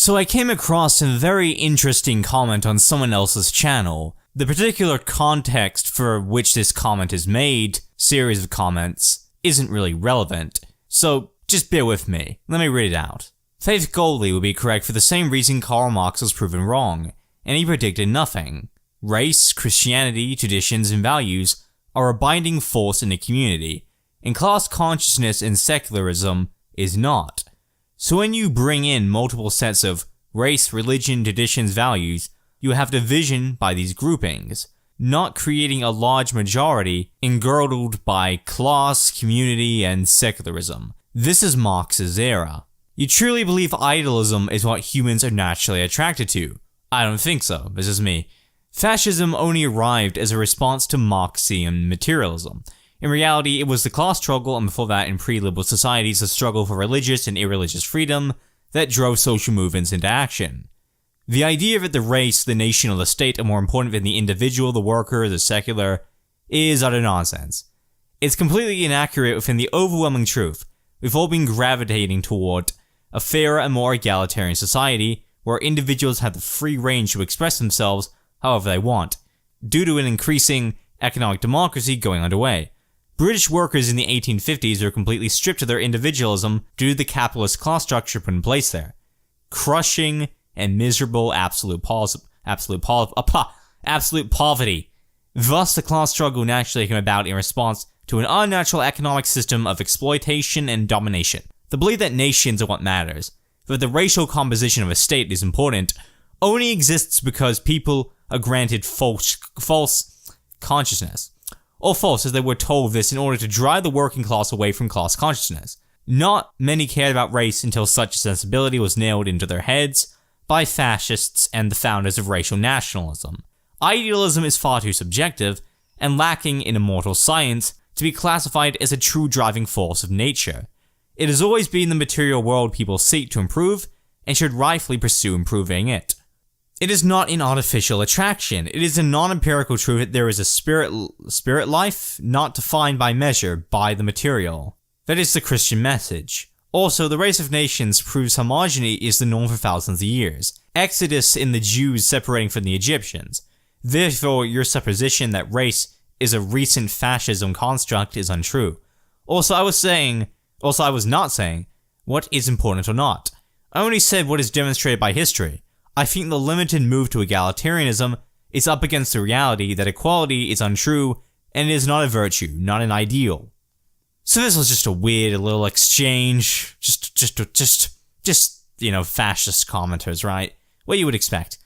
So I came across a very interesting comment on someone else's channel. The particular context for which this comment is made, series of comments, isn't really relevant, so just bear with me. Let me read it out. Faith Goldie would be correct for the same reason Karl Marx was proven wrong, and he predicted nothing. Race, Christianity, traditions, and values are a binding force in a community, and class consciousness and secularism is not. So when you bring in multiple sets of race, religion, traditions, values, you have division by these groupings, not creating a large majority engirdled by class, community, and secularism. This is Marx's era. You truly believe idealism is what humans are naturally attracted to? I don't think so, this is me. Fascism only arrived as a response to Marxian materialism. In reality, it was the class struggle, and before that in pre-liberal societies, the struggle for religious and irreligious freedom that drove social movements into action. The idea that the race, the nation, or the state are more important than the individual, the worker, the secular, is utter nonsense. It's completely inaccurate within the overwhelming truth. We've all been gravitating toward a fairer and more egalitarian society where individuals have the free range to express themselves however they want, due to an increasing economic democracy going underway. British workers in the 1850s were completely stripped of their individualism due to the capitalist class structure put in place there. Crushing and miserable absolute poverty. Thus, the class struggle naturally came about in response to an unnatural economic system of exploitation and domination. The belief that nations are what matters, that the racial composition of a state is important, only exists because people are granted false consciousness. Or false, as they were told this in order to drive the working class away from class consciousness. Not many cared about race until such a sensibility was nailed into their heads by fascists and the founders of racial nationalism. Idealism is far too subjective and lacking in immortal science to be classified as a true driving force of nature. It has always been the material world people seek to improve and should rightfully pursue improving it. It is not an artificial attraction. It is a non-empirical truth that there is a spirit life not defined by measure by the material. That is the Christian message. Also, the race of nations proves homogeny is the norm for thousands of years. Exodus in the Jews separating from the Egyptians. Therefore, your supposition that race is a recent fascism construct is untrue. Also, I was not saying what is important or not. I only said what is demonstrated by history. I think the limited move to egalitarianism is up against the reality that equality is untrue and it is not a virtue, not an ideal. So this was just a weird little exchange, just fascist commenters, right? What you would expect.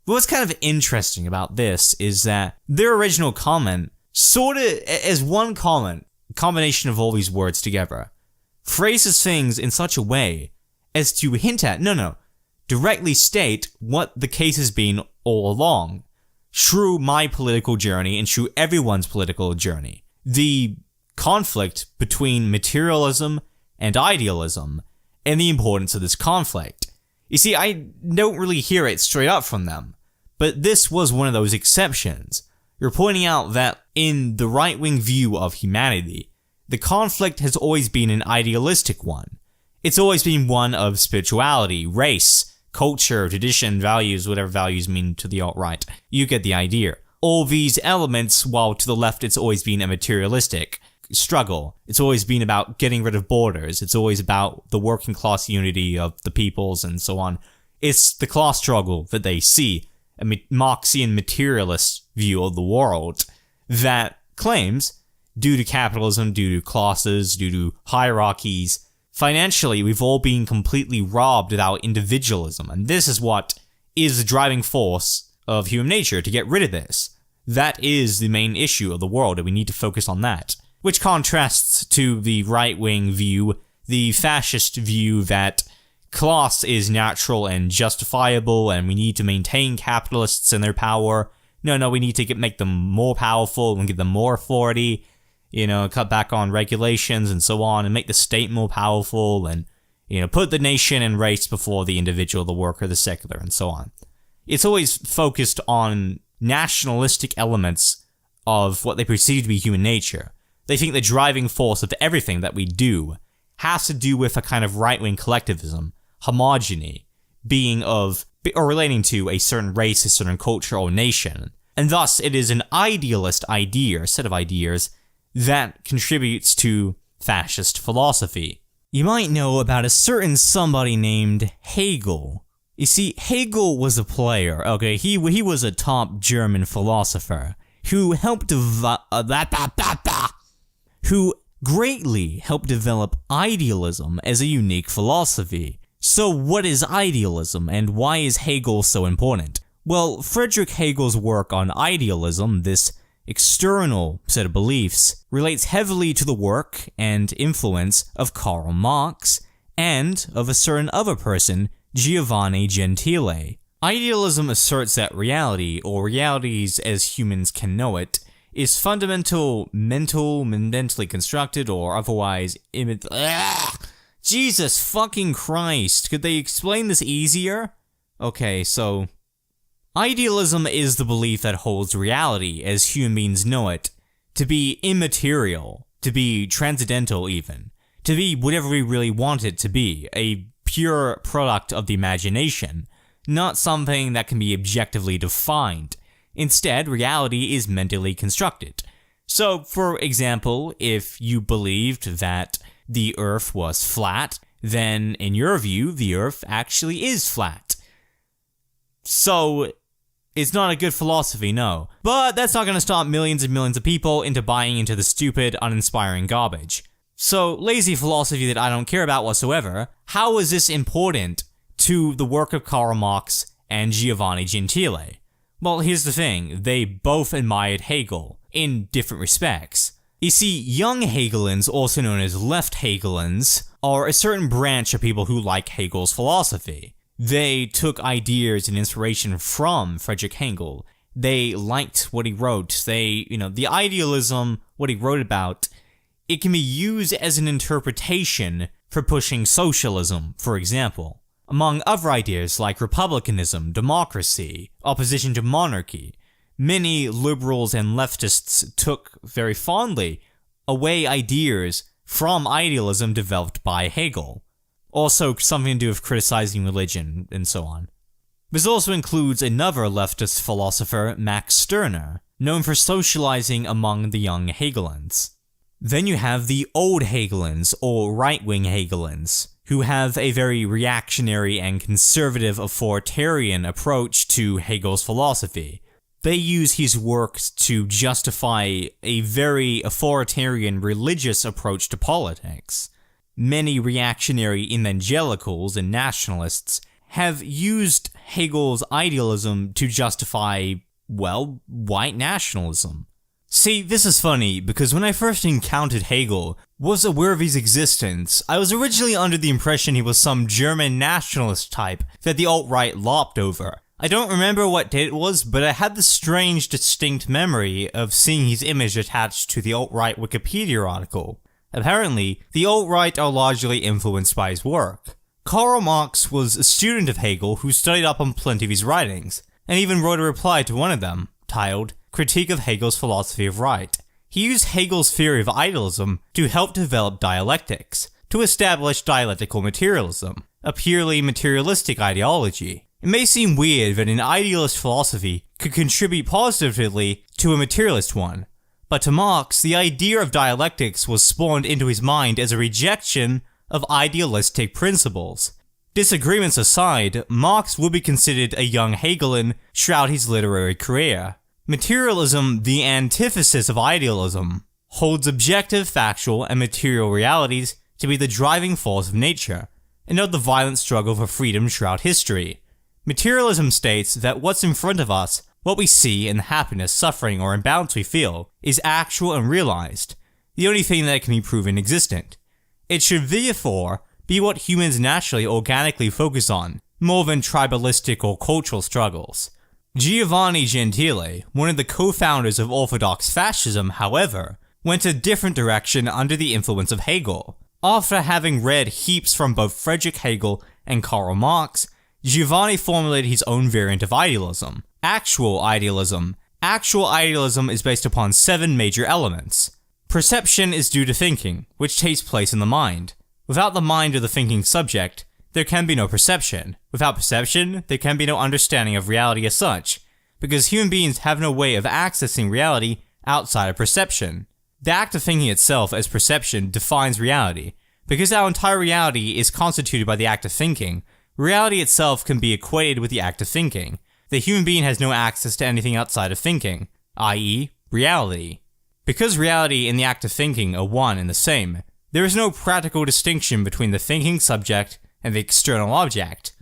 But what's kind of interesting about this is that their original comment, sort of as one comment, combination of all these words together, phrases things in such a way as to hint at, directly state what the case has been all along, through my political journey and through everyone's political journey. The conflict between materialism and idealism, and the importance of this conflict. You see, I don't really hear it straight up from them, but this was one of those exceptions. You're pointing out that in the right-wing view of humanity, the conflict has always been an idealistic one. It's always been one of spirituality, race, culture, tradition, values, whatever values mean to the alt-right. You get the idea. All these elements, while to the left it's always been a materialistic struggle. It's always been about getting rid of borders. It's always about the working class unity of the peoples and so on. It's the class struggle that they see, a Marxian materialist view of the world that claims, due to capitalism, due to classes, due to hierarchies, financially we've all been completely robbed of our individualism, and this is what is the driving force of human nature, to get rid of this. That is the main issue of the world, and we need to focus on that. Which contrasts to the right-wing view, the fascist view that class is natural and justifiable and we need to maintain capitalists and their power. No, we need to make them more powerful and give them more authority, cut back on regulations and so on, and make the state more powerful and, put the nation and race before the individual, the worker, the secular, and so on. It's always focused on nationalistic elements of what they perceive to be human nature. They think the driving force of everything that we do has to do with a kind of right-wing collectivism, homogeny, being of or relating to a certain race, a certain culture, or nation. And thus, it is an idealist idea, or set of ideas, that contributes to fascist philosophy. You might know about a certain somebody named Hegel. You see, Hegel was a player, okay? He was a top German philosopher who greatly helped develop idealism as a unique philosophy. So what is idealism, and why is Hegel so important? Well, Friedrich Hegel's work on idealism, this external set of beliefs, relates heavily to the work and influence of Karl Marx and of a certain other person, Giovanni Gentile. Idealism asserts that reality, or realities as humans can know it, is mentally constructed, or otherwise Jesus fucking Christ, could they explain this easier? Okay, so idealism is the belief that holds reality, as human beings know it, to be immaterial, to be transcendental even, to be whatever we really want it to be, a pure product of the imagination, not something that can be objectively defined. Instead, reality is mentally constructed. So, for example, if you believed that the Earth was flat, then in your view, the Earth actually is flat. So, it's not a good philosophy, no. But that's not going to stop millions and millions of people into buying into the stupid, uninspiring garbage. So, lazy philosophy that I don't care about whatsoever, how is this important to the work of Karl Marx and Giovanni Gentile? Well, here's the thing, they both admired Hegel, in different respects. You see, young Hegelians, also known as left Hegelians, are a certain branch of people who like Hegel's philosophy. They took ideas and inspiration from Friedrich Hegel. They liked what he wrote. The idealism, what he wrote about, it can be used as an interpretation for pushing socialism, for example. Among other ideas like republicanism, democracy, opposition to monarchy, many liberals and leftists took very fondly away ideas from idealism developed by Hegel. Also something to do with criticizing religion and so on. This also includes another leftist philosopher, Max Stirner, known for socializing among the young Hegelians. Then you have the old Hegelians, or right-wing Hegelians, who have a very reactionary and conservative authoritarian approach to Hegel's philosophy. They use his works to justify a very authoritarian religious approach to politics. Many reactionary evangelicals and nationalists have used Hegel's idealism to justify, well, white nationalism. See, this is funny, because when I first encountered Hegel, was aware of his existence, I was originally under the impression he was some German nationalist type that the alt-right lopped over. I don't remember what date it was, but I had the strange, distinct memory of seeing his image attached to the alt-right Wikipedia article. Apparently, the alt-right are largely influenced by his work. Karl Marx was a student of Hegel who studied up on plenty of his writings, and even wrote a reply to one of them, titled Critique of Hegel's Philosophy of Right. He used Hegel's theory of idealism to help develop dialectics, to establish dialectical materialism, a purely materialistic ideology. It may seem weird that an idealist philosophy could contribute positively to a materialist one, but to Marx, the idea of dialectics was spawned into his mind as a rejection of idealistic principles. Disagreements aside, Marx would be considered a young Hegelian throughout his literary career. Materialism, the antithesis of idealism, holds objective, factual, and material realities to be the driving force of nature, and of the violent struggle for freedom throughout history. Materialism states that what's in front of us, what we see, and the happiness, suffering, or imbalance we feel, is actual and realized, the only thing that can be proven existent. It should therefore be what humans naturally, organically focus on, more than tribalistic or cultural struggles. Giovanni Gentile, one of the co-founders of orthodox fascism, however, went a different direction under the influence of Hegel. After having read heaps from both Friedrich Hegel and Karl Marx, Giovanni formulated his own variant of idealism, actual idealism. Actual idealism is based upon 7 major elements. Perception is due to thinking, which takes place in the mind. Without the mind or the thinking subject, there can be no perception. Without perception, there can be no understanding of reality as such, because human beings have no way of accessing reality outside of perception. The act of thinking itself as perception defines reality. Because our entire reality is constituted by the act of thinking, reality itself can be equated with the act of thinking. The human being has no access to anything outside of thinking, i.e., reality. Because reality and the act of thinking are one and the same, there is no practical distinction between the thinking subject and the external object.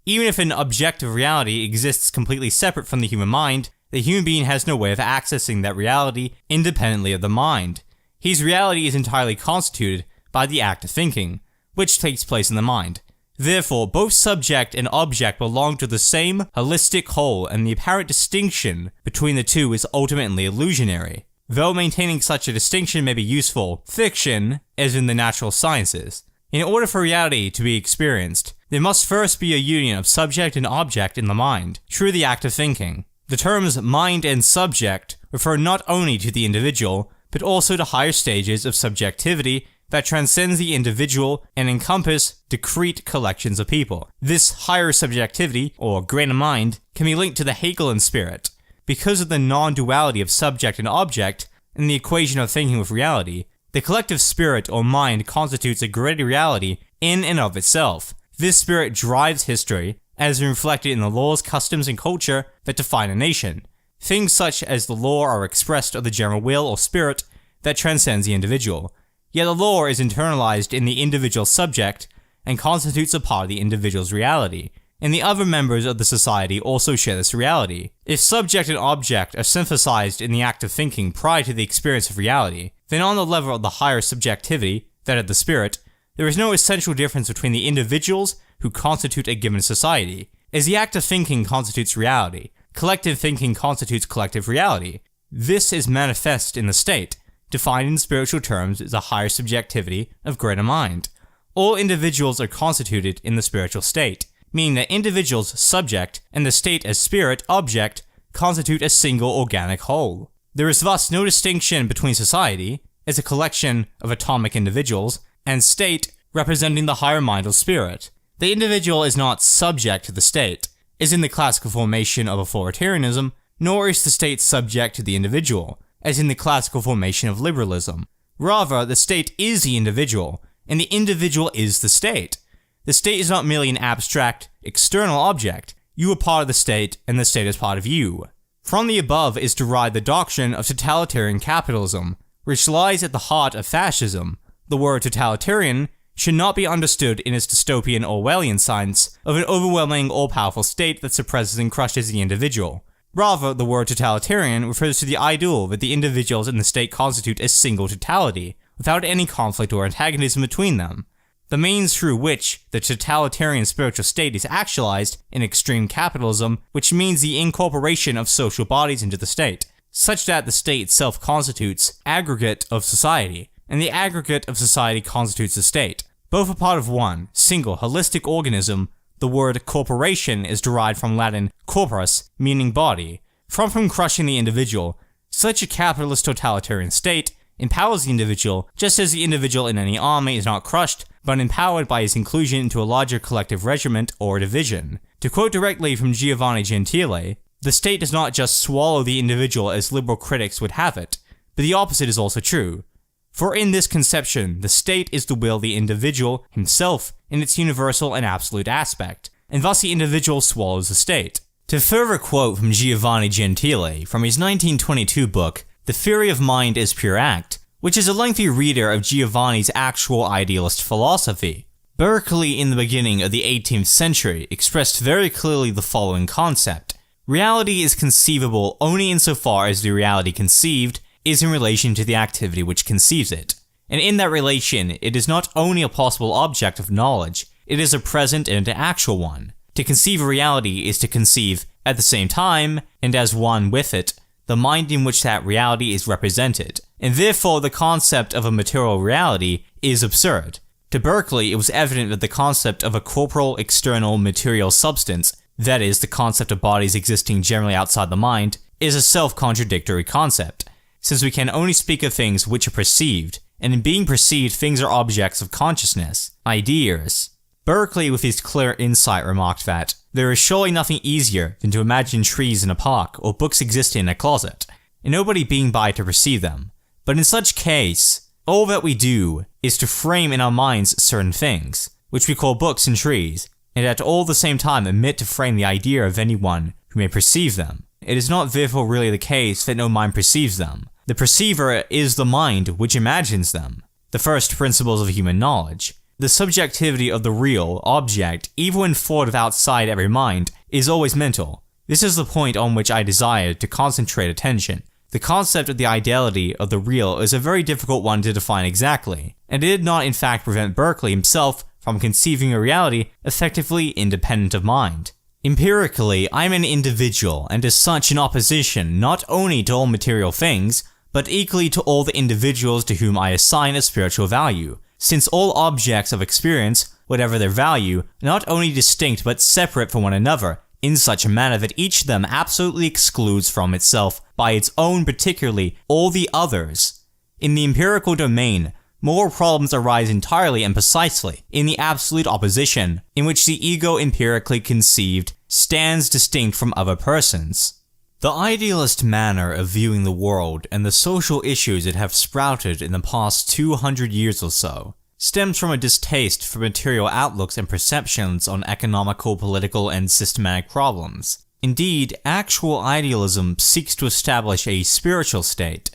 Even if an objective reality exists completely separate from the human mind, the human being has no way of accessing that reality independently of the mind. His reality is entirely constituted by the act of thinking, which takes place in the mind. Therefore, both subject and object belong to the same holistic whole, and the apparent distinction between the two is ultimately illusionary. Though maintaining such a distinction may be useful, fiction, as in the natural sciences. In order for reality to be experienced, there must first be a union of subject and object in the mind, through the act of thinking. The terms mind and subject refer not only to the individual, but also to higher stages of subjectivity that transcends the individual and encompass discrete collections of people. This higher subjectivity, or greater mind, can be linked to the Hegelian spirit. Because of the non-duality of subject and object in the equation of thinking with reality, the collective spirit or mind constitutes a greater reality in and of itself. This spirit drives history, as reflected in the laws, customs, and culture that define a nation. Things such as the law are expressed of the general will or spirit that transcends the individual. Yet the law is internalized in the individual subject and constitutes a part of the individual's reality, and the other members of the society also share this reality. If subject and object are synthesized in the act of thinking prior to the experience of reality, then on the level of the higher subjectivity, that of the spirit, there is no essential difference between the individuals who constitute a given society. As the act of thinking constitutes reality, collective thinking constitutes collective reality. This is manifest in the state, defined in spiritual terms as a higher subjectivity of greater mind. All individuals are constituted in the spiritual state, meaning that individuals, subject, and the state as spirit, object, constitute a single organic whole. There is thus no distinction between society, as a collection of atomic individuals, and state, representing the higher mind or spirit. The individual is not subject to the state, as in the classical formation of authoritarianism, nor is the state subject to the individual, as in the classical formation of liberalism. Rather, the state is the individual, and the individual is the state. The state is not merely an abstract, external object. You are part of the state, and the state is part of you. From the above is derived the doctrine of totalitarian capitalism, which lies at the heart of fascism. The word totalitarian should not be understood in its dystopian Orwellian sense of an overwhelming, all-powerful state that suppresses and crushes the individual. Rather, the word totalitarian refers to the ideal that the individuals and the state constitute a single totality, without any conflict or antagonism between them. The means through which the totalitarian spiritual state is actualized in extreme capitalism, which means the incorporation of social bodies into the state, such that the state itself constitutes aggregate of society, and the aggregate of society constitutes the state. Both are part of one, single, holistic organism. The word corporation is derived from Latin corpus, meaning body. From crushing the individual, such a capitalist totalitarian state empowers the individual, just as the individual in any army is not crushed, but empowered by his inclusion into a larger collective regiment or division. To quote directly from Giovanni Gentile, the state does not just swallow the individual as liberal critics would have it, but the opposite is also true. For in this conception, the state is to will the individual himself in its universal and absolute aspect, and thus the individual swallows the state. To further quote from Giovanni Gentile from his 1922 book, The Theory of Mind as Pure Act, which is a lengthy reader of Giovanni's actual idealist philosophy. Berkeley in the beginning of the 18th century expressed very clearly the following concept. Reality is conceivable only insofar as the reality conceived is in relation to the activity which conceives it. And in that relation, it is not only a possible object of knowledge, it is a present and an actual one. To conceive a reality is to conceive, at the same time, and as one with it, the mind in which that reality is represented, and therefore the concept of a material reality is absurd. To Berkeley, it was evident that the concept of a corporal, external, material substance, that is, the concept of bodies existing generally outside the mind, is a self-contradictory concept, since we can only speak of things which are perceived, and in being perceived things are objects of consciousness, ideas. Berkeley, with his clear insight, remarked that there is surely nothing easier than to imagine trees in a park or books existing in a closet, and nobody being by to perceive them. But in such case, all that we do is to frame in our minds certain things, which we call books and trees, and at all the same time omit to frame the idea of anyone who may perceive them. It is not therefore really the case that no mind perceives them. The perceiver is the mind which imagines them. The first principles of human knowledge. The subjectivity of the real object, even when thought of outside every mind, is always mental. This is the point on which I desire to concentrate attention. The concept of the ideality of the real is a very difficult one to define exactly, and it did not in fact prevent Berkeley himself from conceiving a reality effectively independent of mind. Empirically, I am an individual, and as such in opposition not only to all material things, but equally to all the individuals to whom I assign a spiritual value, since all objects of experience, whatever their value, are not only distinct but separate from one another, in such a manner that each of them absolutely excludes from itself, by its own particularly, all the others. In the empirical domain, more problems arise entirely and precisely in the absolute opposition, in which the ego empirically conceived stands distinct from other persons. The idealist manner of viewing the world and the social issues that have sprouted in the past 200 years or so stems from a distaste for material outlooks and perceptions on economical, political, and systematic problems. Indeed, actual idealism seeks to establish a spiritual state,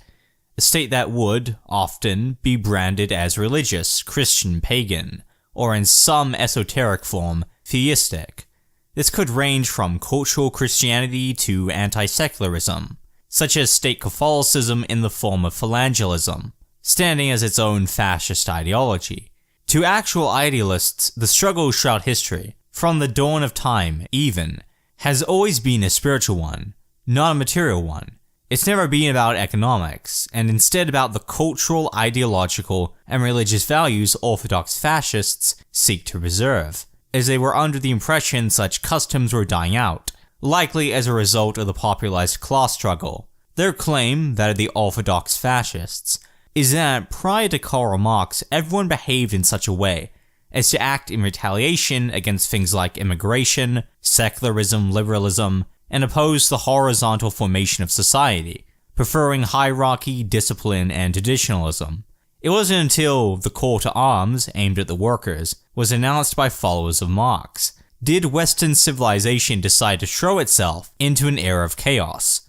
a state that would, often, be branded as religious, Christian, pagan, or in some esoteric form, theistic. This could range from cultural Christianity to anti-secularism, such as state Catholicism in the form of phalangelism, standing as its own fascist ideology. To actual idealists, the struggle throughout history, from the dawn of time even, has always been a spiritual one, not a material one. It's never been about economics, and instead about the cultural, ideological, and religious values orthodox fascists seek to preserve, as they were under the impression such customs were dying out, likely as a result of the popularized class struggle. Their claim, that of the orthodox fascists, is that prior to Karl Marx, everyone behaved in such a way as to act in retaliation against things like immigration, secularism, liberalism, and oppose the horizontal formation of society, preferring hierarchy, discipline, and traditionalism. It wasn't until the call to arms, aimed at the workers, was announced by followers of Marx, did Western civilization decide to throw itself into an era of chaos.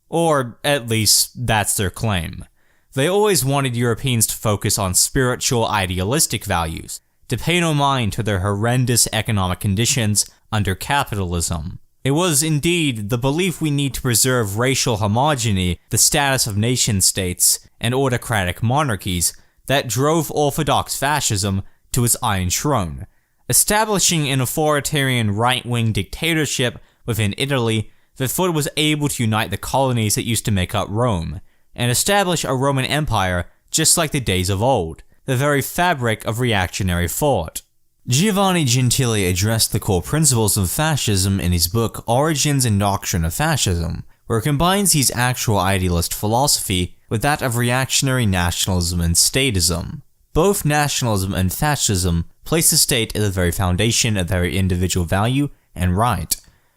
Or, at least, that's their claim. They always wanted Europeans to focus on spiritual, idealistic values, to pay no mind to their horrendous economic conditions under capitalism. It was indeed the belief we need to preserve racial homogeny, the status of nation-states, and autocratic monarchies that drove orthodox fascism to its iron throne, establishing an authoritarian right-wing dictatorship within Italy that thought it was able to unite the colonies that used to make up Rome, and establish a Roman Empire just like the days of old, the very fabric of reactionary thought. Giovanni Gentile addressed the core principles of fascism in his book Origins and Doctrine of Fascism, where he combines his actual idealist philosophy with that of reactionary nationalism and statism. Both nationalism and fascism place the state at the very foundation of their individual value and right.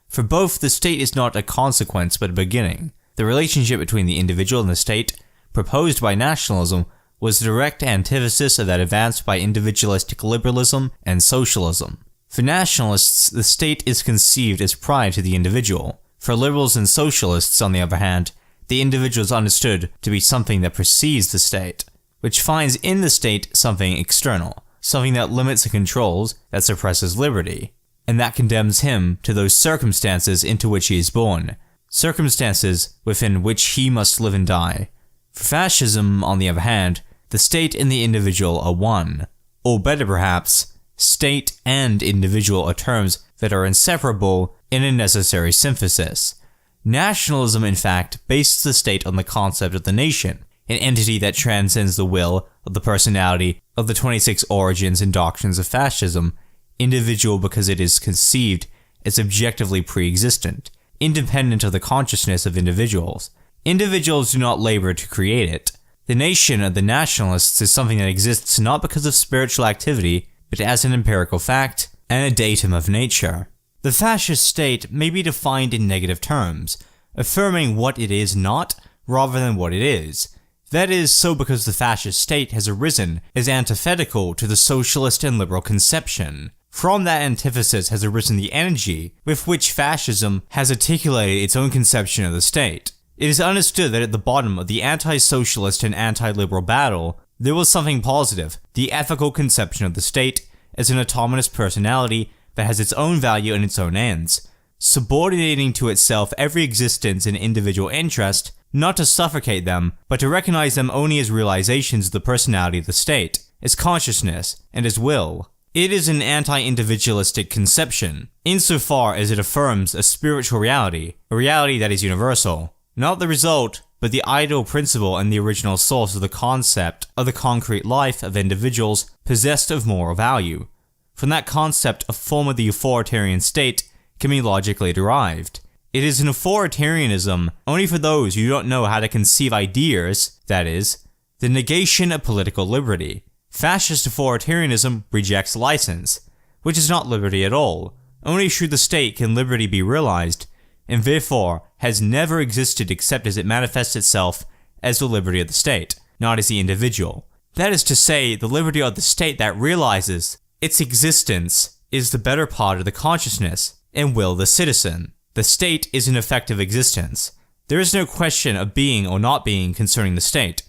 For both, the state is not a consequence but a beginning. The relationship between the individual and the state, proposed by nationalism, was the direct antithesis of that advanced by individualistic liberalism and socialism. For nationalists, the state is conceived as prior to the individual. For liberals and socialists, on the other hand, the individual is understood to be something that precedes the state, which finds in the state something external, something that limits and controls, that suppresses liberty, and that condemns him to those circumstances into which he is born, circumstances within which he must live and die. For fascism, on the other hand, the state and the individual are one, or better perhaps, state and individual are terms that are inseparable in a necessary synthesis. Nationalism, in fact, bases the state on the concept of the nation, an entity that transcends the will of the personality of the 26 origins and doctrines of fascism, individual because it is conceived as objectively pre-existent, independent of the consciousness of individuals. Individuals do not labor to create it. The nation of the nationalists is something that exists not because of spiritual activity, but as an empirical fact, and a datum of nature. The fascist state may be defined in negative terms, affirming what it is not rather than what it is. That is so because the fascist state has arisen as antithetical to the socialist and liberal conception. From that antithesis has arisen the energy with which fascism has articulated its own conception of the state. It is understood that at the bottom of the anti-socialist and anti-liberal battle, there was something positive, the ethical conception of the state as an autonomous personality that has its own value and its own ends, subordinating to itself every existence and individual interest, not to suffocate them, but to recognize them only as realizations of the personality of the state, as consciousness, and as will. It is an anti-individualistic conception, insofar as it affirms a spiritual reality, a reality that is universal, not the result, but the ideal principle and the original source of the concept of the concrete life of individuals possessed of moral value. From that concept, a form of the authoritarian state can be logically derived. It is an authoritarianism only for those who don't know how to conceive ideas, that is, the negation of political liberty. Fascist authoritarianism rejects license, which is not liberty at all. Only through the state can liberty be realized, and therefore has never existed except as it manifests itself as the liberty of the state, not as the individual. That is to say, the liberty of the state that realizes its existence is the better part of the consciousness and will of the citizen. The state is an effective existence. There is no question of being or not being concerning the state.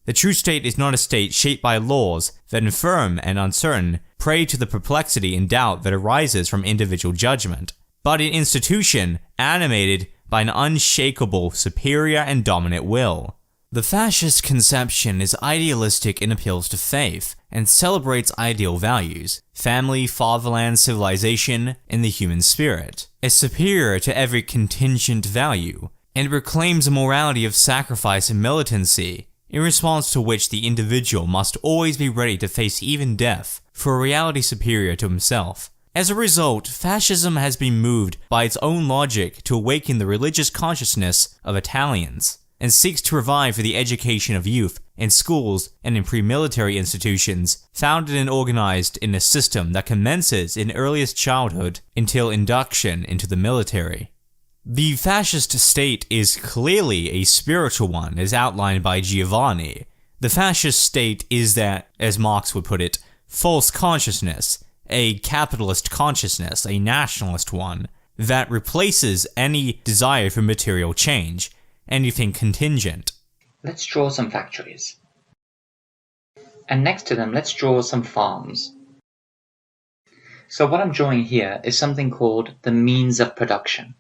The true state is not a state shaped by laws that, infirm and uncertain, prey to the perplexity and doubt that arises from individual judgment, but an institution animated by an unshakable, superior, and dominant will. The fascist conception is idealistic and appeals to faith, and celebrates ideal values, family, fatherland, civilization, and the human spirit, as superior to every contingent value, and proclaims a morality of sacrifice and militancy, in response to which the individual must always be ready to face even death for a reality superior to himself. As a result, fascism has been moved by its own logic to awaken the religious consciousness of Italians, and seeks to provide for the education of youth in schools and in pre-military institutions, founded and organized in a system that commences in earliest childhood until induction into the military. The fascist state is clearly a spiritual one, as outlined by Giovanni. The fascist state is that, as Marx would put it, false consciousness, a capitalist consciousness, a nationalist one, that replaces any desire for material change, anything contingent. Let's draw some factories. And next to them, let's draw some farms. So what I'm drawing here is something called the means of production.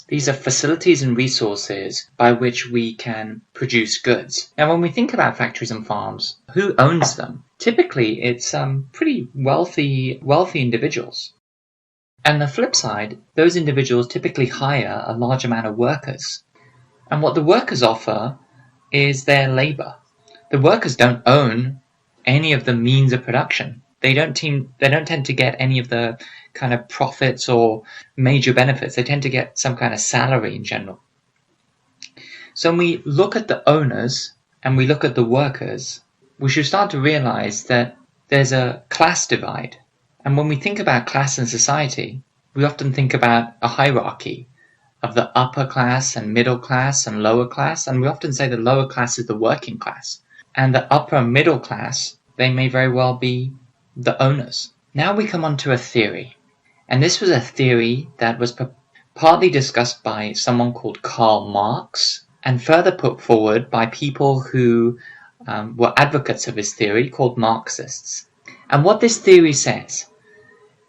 These are facilities and resources by which we can produce goods. Now, when we think about factories and farms, who owns them? Typically, it's pretty wealthy individuals. And the flip side, those individuals typically hire a large amount of workers. And what the workers offer is their labor. The workers don't own any of the means of production. They don't tend to get any of the kind of profits or major benefits. They tend to get some kind of salary in general. So when we look at the owners and we look at the workers, we should start to realize that there's a class divide. And when we think about class in society, we often think about a hierarchy of the upper class and middle class and lower class. And we often say the lower class is the working class. And the upper middle class, they may very well be the owners. Now we come on to a theory. And this was a theory that was partly discussed by someone called Karl Marx, and further put forward by people who were advocates of his theory, called Marxists. And what this theory says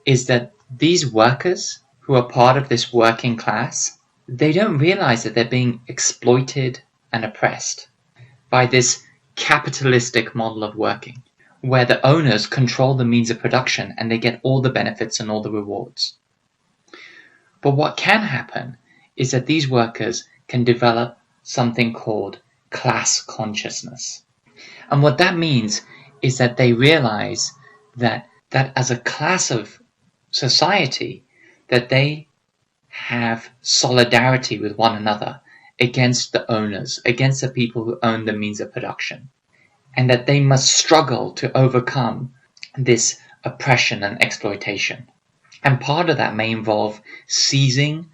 is that these workers who are part of this working class, they don't realize that they're being exploited and oppressed by this capitalistic model of working, where the owners control the means of production and they get all the benefits and all the rewards. But what can happen is that these workers can develop something called class consciousness. And what that means is that they realize that as a class of society, that they have solidarity with one another against the owners, against the people who own the means of production, and that they must struggle to overcome this oppression and exploitation. And part of that may involve seizing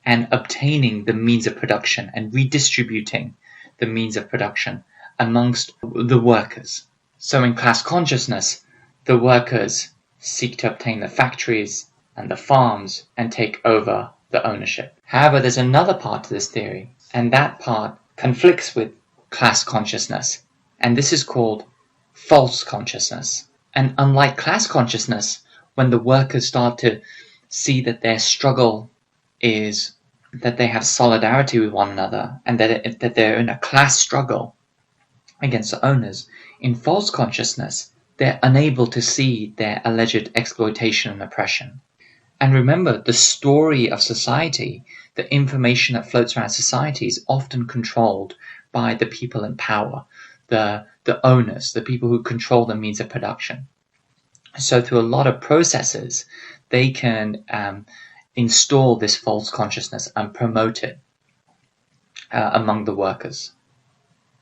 and obtaining the means of production and redistributing the means of production amongst the workers. So in class consciousness, the workers seek to obtain the factories and the farms and take over the ownership. However, there's another part to this theory, and that part conflicts with class consciousness, and this is called false consciousness. And unlike class consciousness, when the workers start to see that their struggle is that they have solidarity with one another and that they're in a class struggle against the owners, in false consciousness, they're unable to see their alleged exploitation and oppression. And remember, the story of society, the information that floats around society, is often controlled by the people in power, the owners, the people who control the means of production. So through a lot of processes, they can install this false consciousness and promote it among the workers.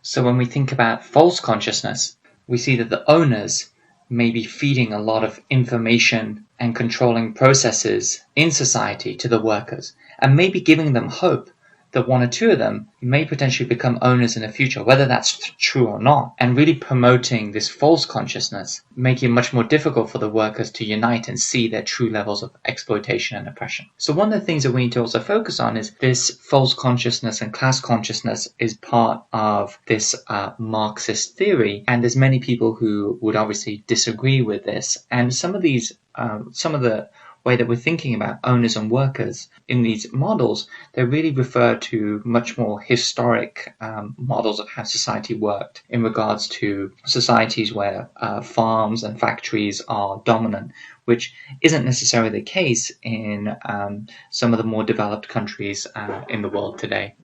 So when we think about false consciousness, we see that the owners may be feeding a lot of information and controlling processes in society to the workers, and maybe giving them hope that one or two of them may potentially become owners in the future, whether that's true or not, and really promoting this false consciousness, making it much more difficult for the workers to unite and see their true levels of exploitation and oppression. So one of the things that we need to also focus on is this false consciousness and class consciousness is part of this Marxist theory, and there's many people who would obviously disagree with this, and some of the way that we're thinking about owners and workers in these models, they really refer to much more historic models of how society worked in regards to societies where farms and factories are dominant, which isn't necessarily the case in some of the more developed countries in the world today.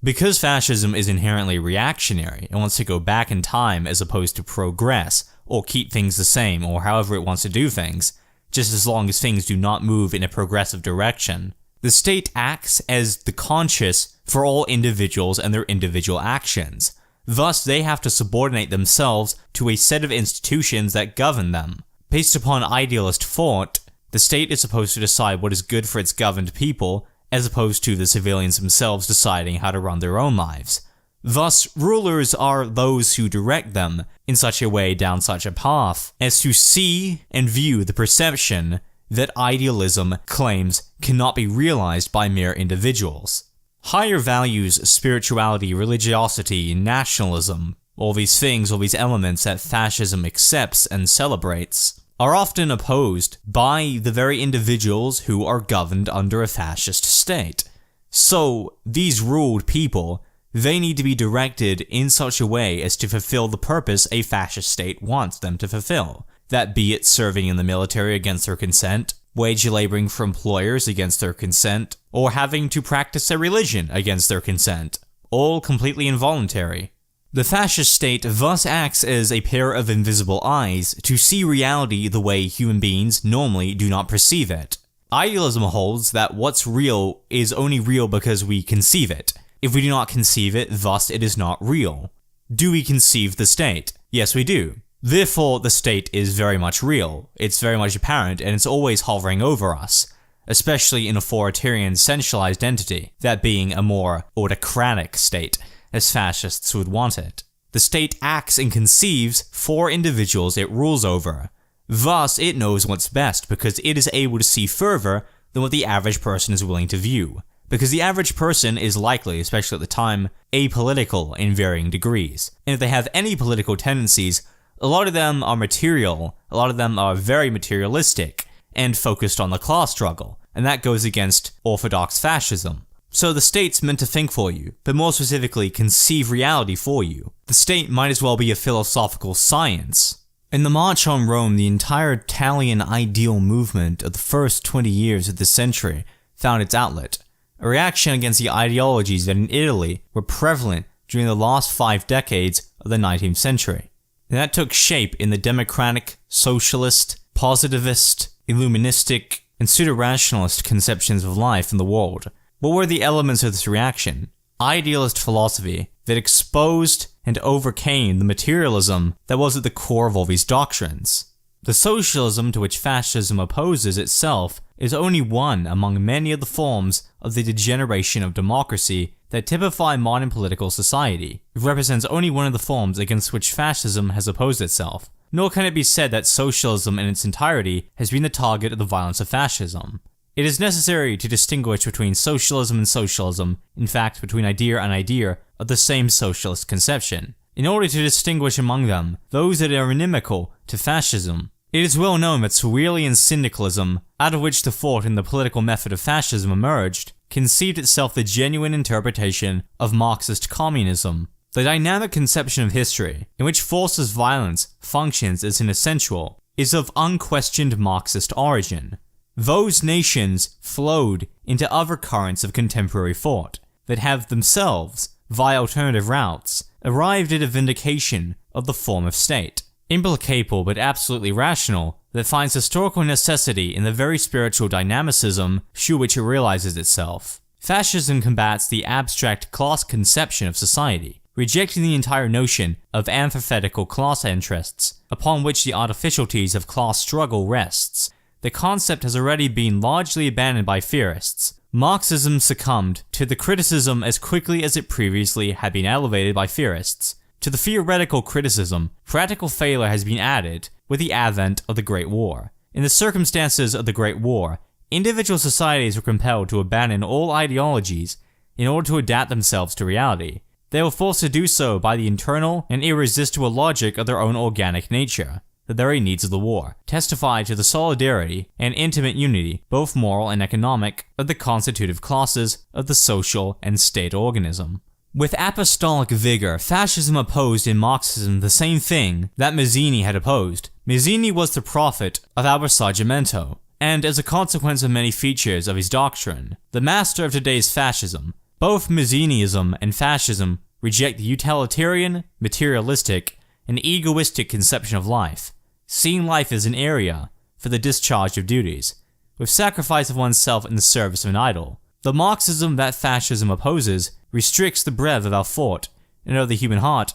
Because fascism is inherently reactionary and wants to go back in time as opposed to progress, or keep things the same, or however it wants to do things, just as long as things do not move in a progressive direction, the state acts as the conscious for all individuals and their individual actions. Thus, they have to subordinate themselves to a set of institutions that govern them. Based upon idealist thought, the state is supposed to decide what is good for its governed people, as opposed to the civilians themselves deciding how to run their own lives. Thus, rulers are those who direct them in such a way down such a path as to see and view the perception that idealism claims cannot be realized by mere individuals. Higher values, spirituality, religiosity, nationalism, all these things, all these elements that fascism accepts and celebrates, are often opposed by the very individuals who are governed under a fascist state. So, these ruled people, they need to be directed in such a way as to fulfill the purpose a fascist state wants them to fulfill. That be it serving in the military against their consent, wage laboring for employers against their consent, or having to practice a religion against their consent. All completely involuntary. The fascist state thus acts as a pair of invisible eyes to see reality the way human beings normally do not perceive it. Idealism holds that what's real is only real because we conceive it. If we do not conceive it, thus it is not real. Do we conceive the state? Yes, we do. Therefore, the state is very much real. It's very much apparent, and it's always hovering over us, especially an authoritarian, centralized entity, that being a more autocratic state, as fascists would want it. The state acts and conceives for individuals it rules over. Thus, it knows what's best because it is able to see further than what the average person is willing to view. Because the average person is likely, especially at the time, apolitical in varying degrees. And if they have any political tendencies, a lot of them are material, a lot of them are very materialistic, and focused on the class struggle, and that goes against orthodox fascism. So the state's meant to think for you, but more specifically conceive reality for you. The state might as well be a philosophical science. In the March on Rome, the entire Italian ideal movement of the first 20 years of the century found its outlet. A reaction against the ideologies that in Italy were prevalent during the last 5 decades of the 19th century. And that took shape in the democratic, socialist, positivist, illuministic, and pseudo-rationalist conceptions of life in the world. What were the elements of this reaction? Idealist philosophy that exposed and overcame the materialism that was at the core of all these doctrines. The socialism to which fascism opposes itself is only one among many of the forms of the degeneration of democracy that typify modern political society. It represents only one of the forms against which fascism has opposed itself. Nor can it be said that socialism in its entirety has been the target of the violence of fascism. It is necessary to distinguish between socialism and socialism, in fact between idea and idea of the same socialist conception, in order to distinguish among them those that are inimical to fascism. It is well known that Hegelian syndicalism, out of which the thought and the political method of fascism emerged, conceived itself the genuine interpretation of Marxist communism. The dynamic conception of history, in which force as violence functions as an essential, is of unquestioned Marxist origin. Those nations flowed into other currents of contemporary thought that have themselves, via alternative routes, arrived at a vindication of the form of state, implicable but absolutely rational, that finds historical necessity in the very spiritual dynamicism through which it realizes itself. Fascism combats the abstract class conception of society, rejecting the entire notion of antithetical class interests upon which the artificialities of class struggle rests. The concept has already been largely abandoned by theorists. Marxism succumbed to the criticism as quickly as it previously had been elevated by theorists. To the theoretical criticism, practical failure has been added with the advent of the Great War. In the circumstances of the Great War, individual societies were compelled to abandon all ideologies in order to adapt themselves to reality. They were forced to do so by the internal and irresistible logic of their own organic nature. The very needs of the war testify to the solidarity and intimate unity, both moral and economic, of the constitutive classes of the social and state organism. With apostolic vigor, fascism opposed in Marxism the same thing that Mazzini had opposed. Mazzini was the prophet of our Risorgimento, and as a consequence of many features of his doctrine, the master of today's fascism. Both Mazziniism and fascism reject the utilitarian, materialistic, and egoistic conception of life, seeing life as an area for the discharge of duties, with sacrifice of oneself in the service of an idol. The Marxism that fascism opposes restricts the breadth of our thought and of the human heart,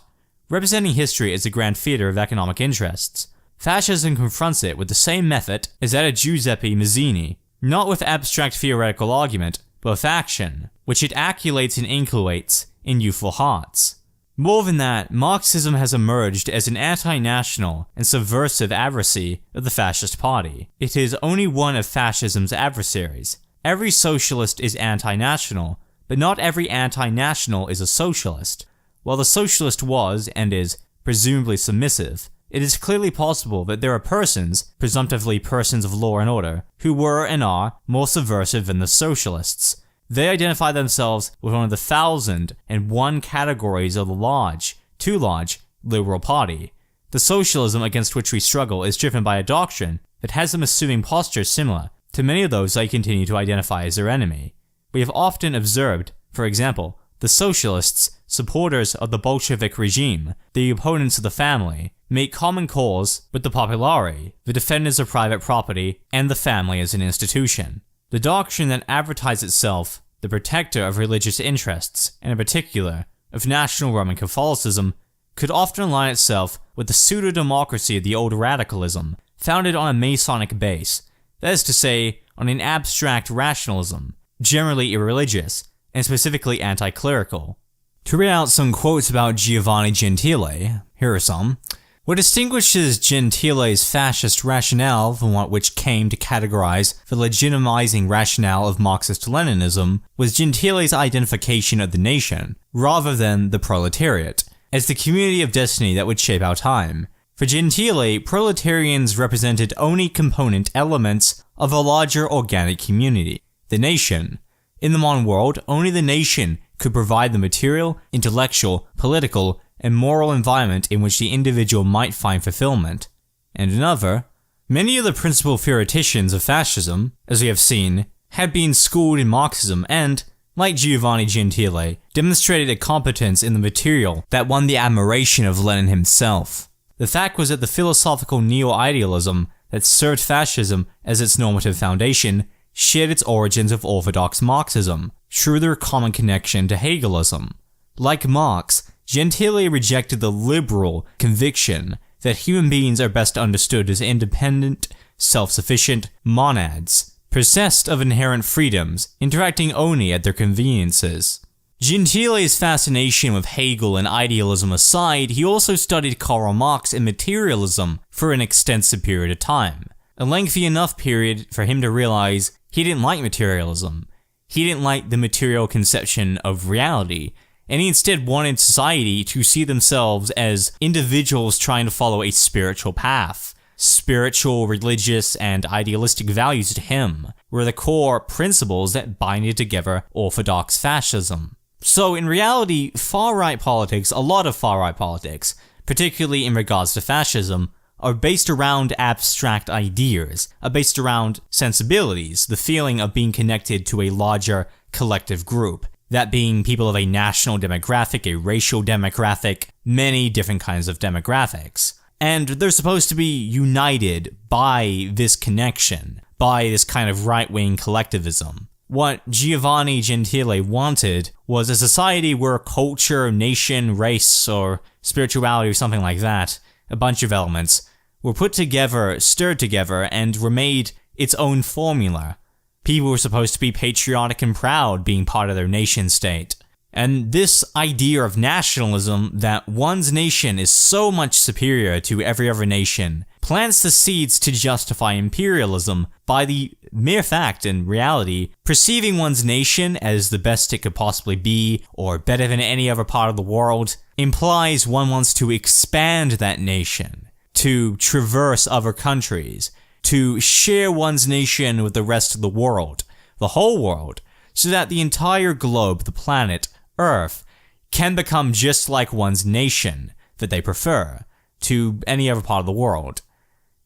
representing history as a grand theater of economic interests. Fascism confronts it with the same method as that of Giuseppe Mazzini, not with abstract theoretical argument, but with action, which it acculates and inculcates in youthful hearts. More than that, Marxism has emerged as an anti-national and subversive adversary of the fascist party. It is only one of fascism's adversaries. Every socialist is anti-national, but not every anti-national is a socialist. While the socialist was, and is, presumably submissive, it is clearly possible that there are persons, presumptively persons of law and order, who were and are more subversive than the socialists. They identify themselves with one of the 1,001 categories of the too large, liberal party. The socialism against which we struggle is driven by a doctrine that has them assuming postures similar to many of those they continue to identify as their enemy. We have often observed, for example, the socialists, supporters of the Bolshevik regime, the opponents of the family, make common cause with the popolari, the defenders of private property, and the family as an institution. The doctrine that advertised itself the protector of religious interests, and in particular, of national Roman Catholicism, could often align itself with the pseudo-democracy of the old radicalism, founded on a Masonic base, that is to say, on an abstract rationalism, generally irreligious, and specifically anti-clerical. To read out some quotes about Giovanni Gentile, here are some. What distinguishes Gentile's fascist rationale from what which came to categorize the legitimizing rationale of Marxist-Leninism was Gentile's identification of the nation, rather than the proletariat, as the community of destiny that would shape our time. For Gentile, proletarians represented only component elements of a larger organic community, the nation. In the modern world, only the nation could provide the material, intellectual, political, and moral environment in which the individual might find fulfillment. And another, many of the principal theoreticians of fascism, as we have seen, had been schooled in Marxism and, like Giovanni Gentile, demonstrated a competence in the material that won the admiration of Lenin himself. The fact was that the philosophical neo-idealism that served fascism as its normative foundation shared its origins with orthodox Marxism, through their common connection to Hegelism. Like Marx, Gentile rejected the liberal conviction that human beings are best understood as independent, self-sufficient monads, possessed of inherent freedoms, interacting only at their conveniences. Gentile's fascination with Hegel and idealism aside, he also studied Karl Marx and materialism for an extensive period of time. A lengthy enough period for him to realize he didn't like materialism. He didn't like the material conception of reality, and he instead wanted society to see themselves as individuals trying to follow a spiritual path. Spiritual, religious, and idealistic values to him were the core principles that binded together orthodox fascism. So in reality, far-right politics, a lot of far-right politics, particularly in regards to fascism, are based around abstract ideas, are based around sensibilities, the feeling of being connected to a larger collective group, that being people of a national demographic, a racial demographic, many different kinds of demographics. And they're supposed to be united by this connection, by this kind of right-wing collectivism. What Giovanni Gentile wanted was a society where culture, nation, race, or spirituality or something like that, a bunch of elements, were put together, stirred together, and were made its own formula. People were supposed to be patriotic and proud being part of their nation state. And this idea of nationalism, that one's nation is so much superior to every other nation, plants the seeds to justify imperialism by the mere fact, in reality, perceiving one's nation as the best it could possibly be, or better than any other part of the world, implies one wants to expand that nation, to traverse other countries, to share one's nation with the rest of the world, the whole world, so that the entire globe, the planet, Earth, can become just like one's nation that they prefer to any other part of the world.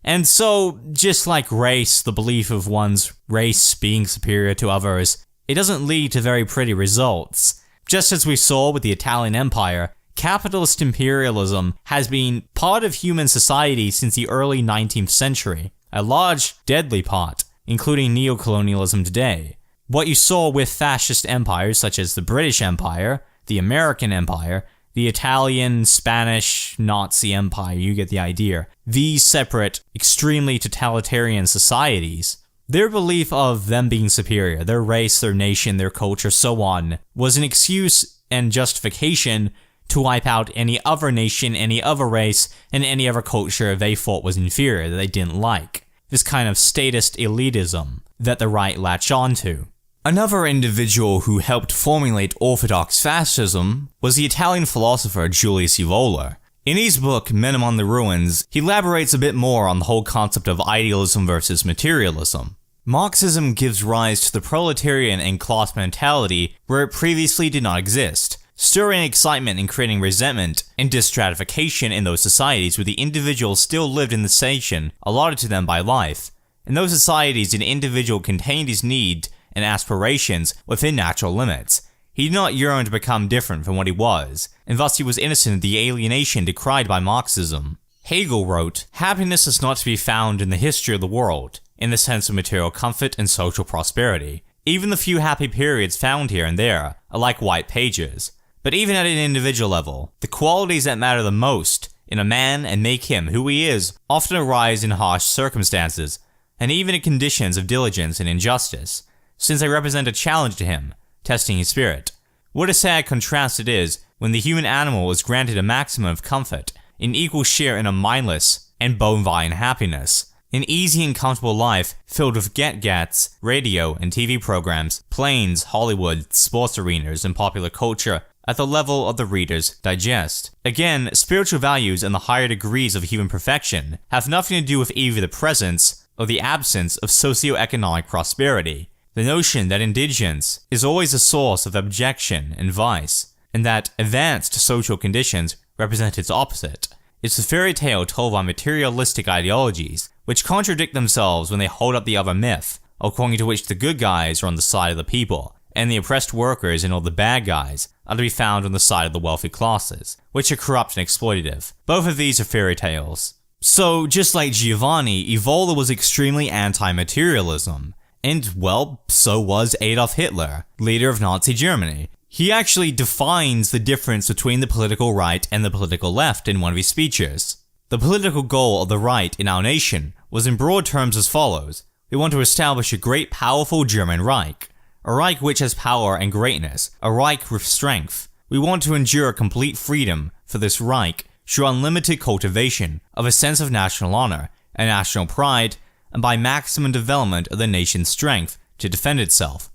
And so, just like race, the belief of one's race being superior to others, it doesn't lead to very pretty results. Just as we saw with the Italian Empire, capitalist imperialism has been part of human society since the early 19th century, a large, deadly part, including neocolonialism today. What you saw with fascist empires such as the British Empire, the American Empire, the Italian, Spanish, Nazi Empire, you get the idea. These separate, extremely totalitarian societies, their belief of them being superior, their race, their nation, their culture, so on, was an excuse and justification to wipe out any other nation, any other race, and any other culture they thought was inferior, that they didn't like. This kind of statist elitism that the right latch onto. Another individual who helped formulate orthodox fascism was the Italian philosopher Julius Evola. In his book, Men Among the Ruins, he elaborates a bit more on the whole concept of idealism versus materialism. Marxism gives rise to the proletarian and class mentality where it previously did not exist, stirring excitement and creating resentment and disstratification in those societies where the individual still lived in the station allotted to them by life. In those societies, an individual contained his need and aspirations within natural limits. He did not yearn to become different from what he was, and thus he was innocent of the alienation decried by Marxism. Hegel wrote, "Happiness is not to be found in the history of the world, in the sense of material comfort and social prosperity. Even the few happy periods found here and there are like white pages. But even at an individual level, the qualities that matter the most in a man and make him who he is often arise in harsh circumstances, and even in conditions of diligence and injustice, since they represent a challenge to him, testing his spirit. What a sad contrast it is when the human animal is granted a maximum of comfort, an equal share in a mindless and bovine happiness, an easy and comfortable life filled with get-gats, radio and TV programs, planes, Hollywood, sports arenas, and popular culture at the level of the reader's digest. Again, spiritual values and the higher degrees of human perfection have nothing to do with either the presence or the absence of socio-economic prosperity. The notion that indigence is always a source of abjection and vice, and that advanced social conditions represent its opposite. It's a fairy tale told by materialistic ideologies, which contradict themselves when they hold up the other myth, according to which the good guys are on the side of the people, and the oppressed workers and all the bad guys are to be found on the side of the wealthy classes, which are corrupt and exploitative. Both of these are fairy tales. So, just like Giovanni, Evola was extremely anti-materialism. And, well, so was Adolf Hitler, leader of Nazi Germany. He actually defines the difference between the political right and the political left in one of his speeches. The political goal of the right in our nation was in broad terms as follows. We want to establish a great powerful German Reich. A Reich which has power and greatness. A Reich with strength. We want to endure complete freedom for this Reich through unlimited cultivation of a sense of national honor and national pride, and by maximum development of the nation's strength to defend itself.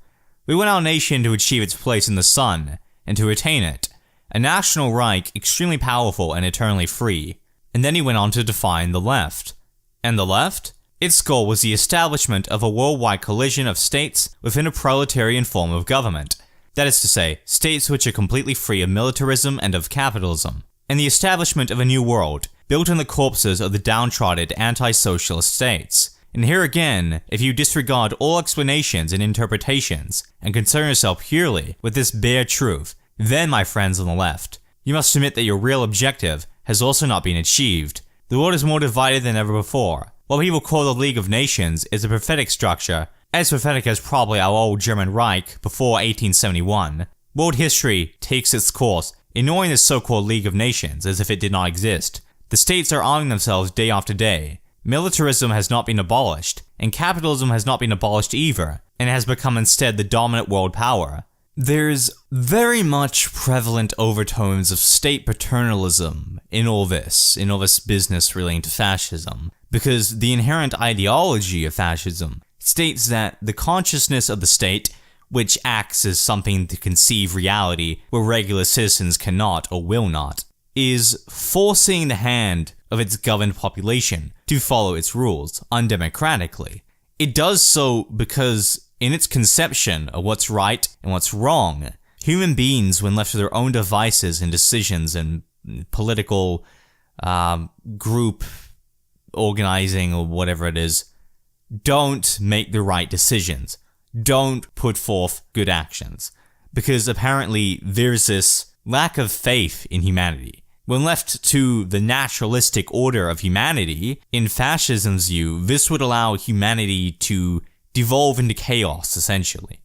We want our nation to achieve its place in the sun, and to attain it. A national Reich extremely powerful and eternally free. And then he went on to define the left. And the left? Its goal was the establishment of a worldwide collision of states within a proletarian form of government. That is to say, states which are completely free of militarism and of capitalism. And the establishment of a new world, built on the corpses of the downtrodden anti-socialist states. And here again, if you disregard all explanations and interpretations, and concern yourself purely with this bare truth, then, my friends on the left, you must admit that your real objective has also not been achieved. The world is more divided than ever before. What people call the League of Nations is a prophetic structure, as prophetic as probably our old German Reich before 1871. World history takes its course, ignoring this so-called League of Nations as if it did not exist. The states are arming themselves day after day. Militarism has not been abolished, and capitalism has not been abolished either, and has become instead the dominant world power. There's very much prevalent overtones of state paternalism in all this business relating to fascism, because the inherent ideology of fascism states that the consciousness of the state, which acts as something to conceive reality where regular citizens cannot or will not, is forcing the hand of its governed population to follow its rules undemocratically. It does so because in its conception of what's right and what's wrong, human beings, when left to their own devices and decisions and political group organizing or whatever it is, don't make the right decisions, don't put forth good actions, because apparently there's this lack of faith in humanity. When left to the naturalistic order of humanity, in fascism's view, this would allow humanity to devolve into chaos, essentially.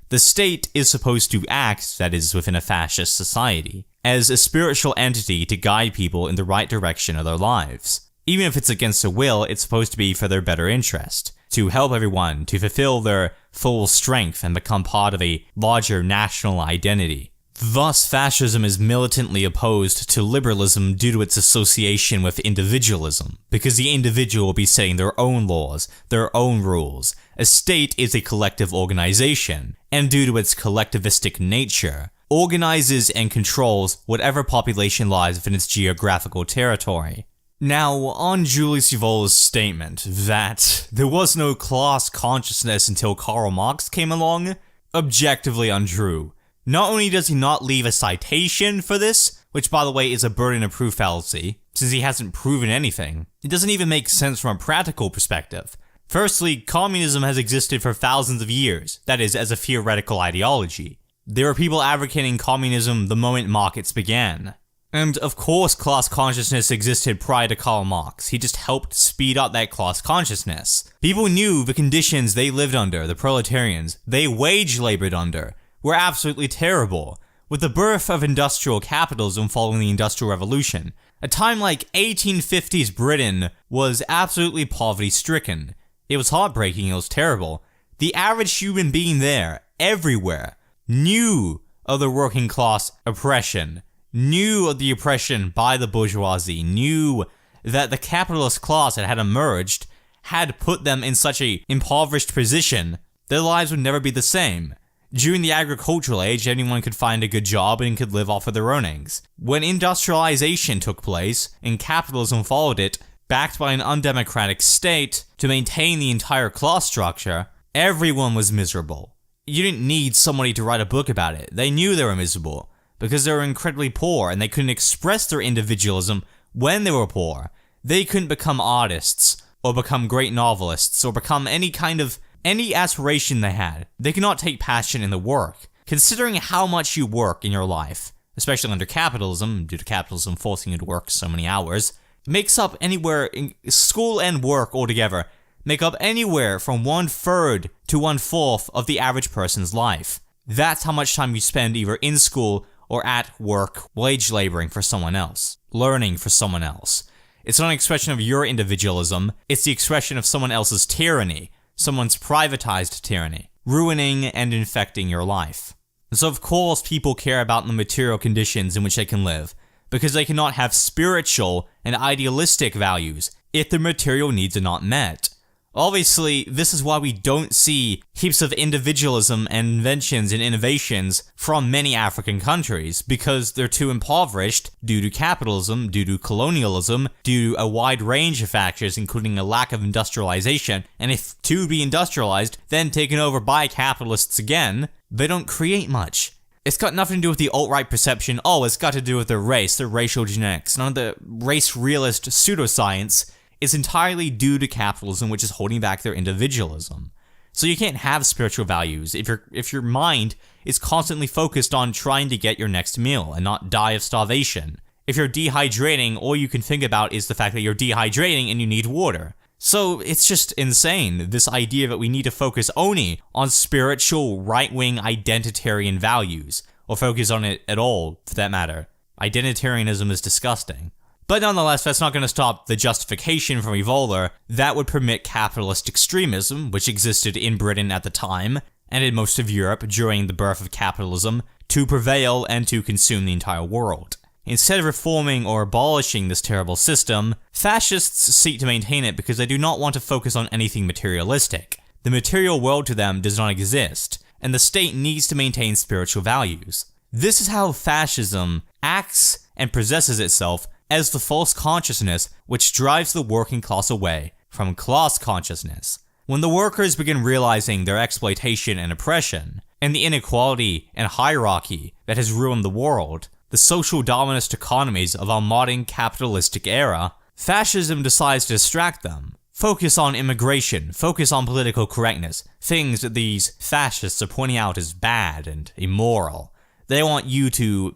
The state is supposed to act, that is within a fascist society, as a spiritual entity to guide people in the right direction of their lives. Even if it's against their will, it's supposed to be for their better interest, to help everyone to fulfill their full strength and become part of a larger national identity. Thus, fascism is militantly opposed to liberalism due to its association with individualism, because the individual will be setting their own laws, their own rules. A state is a collective organization, and due to its collectivistic nature, organizes and controls whatever population lies within its geographical territory. Now, on Julius Evola's statement that there was no class consciousness until Karl Marx came along, objectively untrue. Not only does he not leave a citation for this, which by the way is a burden of proof fallacy, since he hasn't proven anything, it doesn't even make sense from a practical perspective. Firstly, communism has existed for thousands of years, that is, as a theoretical ideology. There were people advocating communism the moment markets began. And of course class consciousness existed prior to Karl Marx, he just helped speed up that class consciousness. People knew the conditions they lived under, the proletarians, they wage labored under, were absolutely terrible. With the birth of industrial capitalism following the Industrial Revolution, a time like 1850s Britain was absolutely poverty-stricken. It was heartbreaking, it was terrible. The average human being there, everywhere, knew of the working class oppression, knew of the oppression by the bourgeoisie, knew that the capitalist class that had emerged had put them in such an impoverished position, their lives would never be the same. During the agricultural age, anyone could find a good job and could live off of their earnings. When industrialization took place, and capitalism followed it, backed by an undemocratic state, to maintain the entire class structure, everyone was miserable. You didn't need somebody to write a book about it. They knew they were miserable, because they were incredibly poor, and they couldn't express their individualism when they were poor. They couldn't become artists, or become great novelists, or become any aspiration they had. They could not take passion in the work. Considering how much you work in your life, especially under capitalism, due to capitalism forcing you to work so many hours, makes up anywhere, in school and work altogether, make up anywhere from 1/3 to 1/4 of the average person's life. That's how much time you spend either in school or at work, wage laboring for someone else, learning for someone else. It's not an expression of your individualism, it's the expression of someone else's tyranny, someone's privatized tyranny, ruining and infecting your life. And so of course people care about the material conditions in which they can live, because they cannot have spiritual and idealistic values if their material needs are not met. Obviously, this is why we don't see heaps of individualism and inventions and innovations from many African countries, because they're too impoverished due to capitalism, due to colonialism, due to a wide range of factors, including a lack of industrialization, and if to be industrialized, then taken over by capitalists again, they don't create much. It's got nothing to do with the alt-right perception, it's got to do with their race, their racial genetics, none of the race realist pseudoscience. It's entirely due to capitalism, which is holding back their individualism. So you can't have spiritual values if your mind is constantly focused on trying to get your next meal and not die of starvation. If you're dehydrating, all you can think about is the fact that you're dehydrating and you need water. So it's just insane, this idea that we need to focus only on spiritual right-wing identitarian values, or focus on it at all, for that matter. Identitarianism is disgusting. But nonetheless, that's not going to stop the justification from Evoler that would permit capitalist extremism, which existed in Britain at the time, and in most of Europe during the birth of capitalism, to prevail and to consume the entire world. Instead of reforming or abolishing this terrible system, fascists seek to maintain it because they do not want to focus on anything materialistic. The material world to them does not exist, and the state needs to maintain spiritual values. This is how fascism acts and possesses itself as the false consciousness which drives the working class away from class consciousness. When the workers begin realizing their exploitation and oppression, and the inequality and hierarchy that has ruined the world, the social dominist economies of our modern capitalistic era, fascism decides to distract them. Focus on immigration, focus on political correctness, things that these fascists are pointing out as bad and immoral. They want you to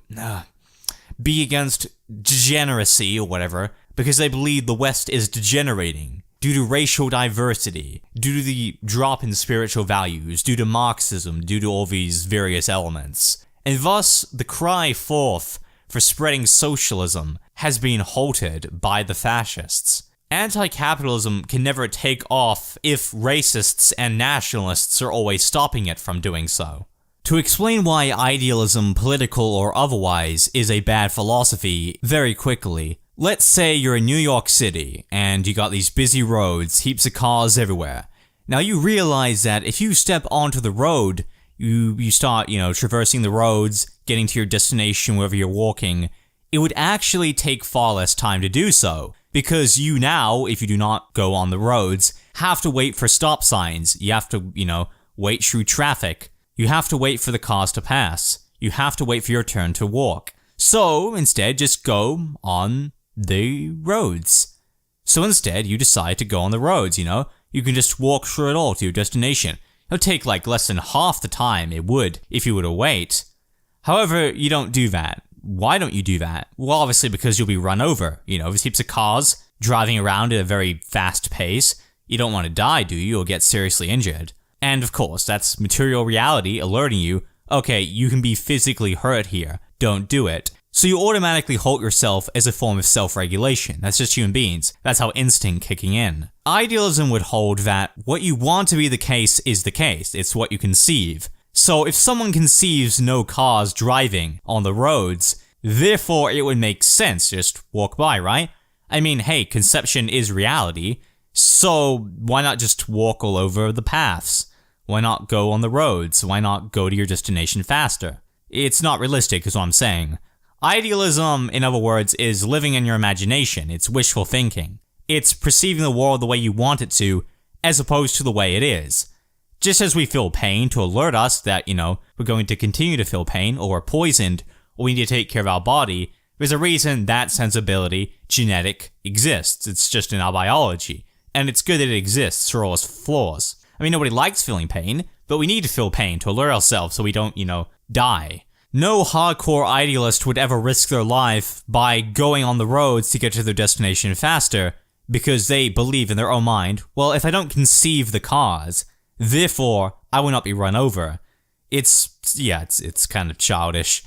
be against degeneracy or whatever, because they believe the West is degenerating due to racial diversity, due to the drop in spiritual values, due to Marxism, due to all these various elements. And thus, the cry forth for spreading socialism has been halted by the fascists. Anti-capitalism can never take off if racists and nationalists are always stopping it from doing so. To explain why idealism, political or otherwise, is a bad philosophy very quickly, let's say you're in New York City, and you got these busy roads, heaps of cars everywhere. Now you realize that if you step onto the road, you start, traversing the roads, getting to your destination wherever you're walking, it would actually take far less time to do so. Because you now, if you do not go on the roads, have to wait for stop signs, you have to, wait through traffic. You have to wait for the cars to pass. You have to wait for your turn to walk. So, instead, just go on the roads. So instead, you decide to go on the roads, You can just walk through it all to your destination. It'll take less than half the time it would if you were to wait. However, you don't do that. Why don't you do that? Well, obviously because you'll be run over. There's heaps of cars driving around at a very fast pace. You don't want to die, do you? You'll get seriously injured. And of course, that's material reality alerting you, okay, you can be physically hurt here, don't do it. So you automatically halt yourself as a form of self-regulation. That's just human beings. That's how instinct kicking in. Idealism would hold that what you want to be the case is the case. It's what you conceive. So if someone conceives no cars driving on the roads, therefore it would make sense to just walk by, right? I mean, hey, conception is reality, so why not just walk all over the paths? Why not go on the roads? Why not go to your destination faster? It's not realistic, is what I'm saying. Idealism, in other words, is living in your imagination. It's wishful thinking. It's perceiving the world the way you want it to, as opposed to the way it is. Just as we feel pain to alert us that, we're going to continue to feel pain, or we're poisoned, or we need to take care of our body, there's a reason that sensibility, genetic, exists. It's just in our biology. And it's good that it exists for all its flaws. I mean, nobody likes feeling pain, but we need to feel pain to alert ourselves so we don't, die. No hardcore idealist would ever risk their life by going on the roads to get to their destination faster, because they believe in their own mind, well, if I don't conceive the cause, therefore, I will not be run over. It's kind of childish.